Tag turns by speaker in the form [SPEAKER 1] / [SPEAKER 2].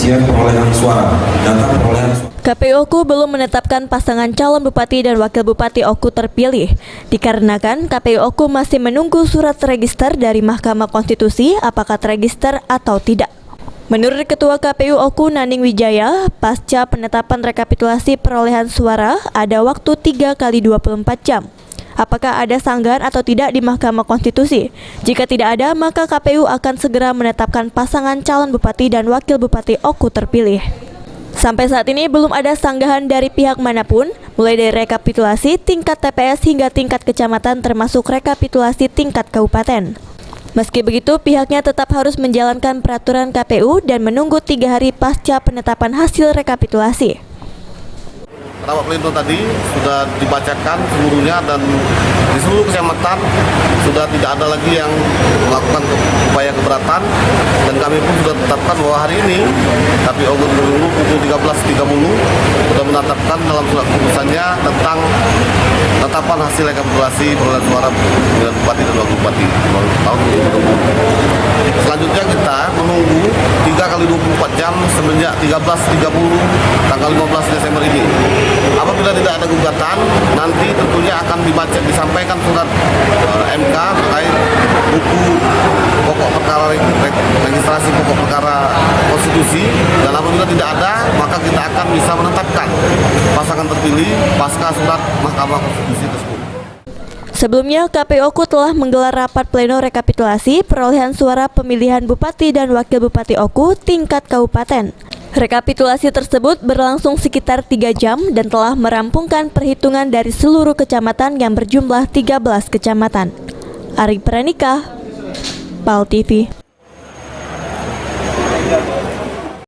[SPEAKER 1] rincian perolehan suara, data perolehan suara.
[SPEAKER 2] KPU Oku belum menetapkan pasangan calon bupati dan wakil bupati Oku terpilih, dikarenakan KPU Oku masih menunggu surat register dari Mahkamah Konstitusi apakah terregister atau tidak. Menurut Ketua KPU Oku Naning Wijaya, pasca penetapan rekapitulasi perolehan suara ada waktu 3 kali 24 jam. Apakah ada sanggahan atau tidak di Mahkamah Konstitusi? Jika tidak ada, maka KPU akan segera menetapkan pasangan calon bupati dan wakil bupati Oku terpilih. Sampai saat ini belum ada sanggahan dari pihak manapun, mulai dari rekapitulasi tingkat TPS hingga tingkat kecamatan termasuk rekapitulasi tingkat kabupaten. Meski begitu, pihaknya tetap harus menjalankan peraturan KPU dan menunggu 3 hari pasca penetapan hasil rekapitulasi.
[SPEAKER 3] Rapat pleno tadi sudah dibacakan seluruhnya dan di seluruh kecamatan sudah tidak ada lagi yang melakukan upaya keberatan, dan kami pun sudah tetapkan bahwa hari ini KPU Oku pukul 13.30 sudah menetapkan dalam surat keputusannya tentang penetapan hasil rekapitulasi perolehan suara pemilihan bupati dan wakil bupati tahun 2020. Selanjutnya kita menunggu 3 kali 24 jam semenjak 13.30 tanggal 15 Desember ini. Apabila tidak ada gugatan, nanti tentunya akan disampaikan surat MK terkait buku pokok perkara registrasi pokok perkara konstitusi, dan apabila tidak ada, maka kita akan bisa menetapkan pasangan terpilih pasca surat Mahkamah Konstitusi tersebut.
[SPEAKER 2] Sebelumnya, KPU Oku telah menggelar rapat pleno rekapitulasi perolehan suara pemilihan bupati dan wakil bupati Oku tingkat kabupaten. Rekapitulasi tersebut berlangsung sekitar 3 jam dan telah merampungkan perhitungan dari seluruh kecamatan yang berjumlah 13 kecamatan. Ari Pranika, PAL TV.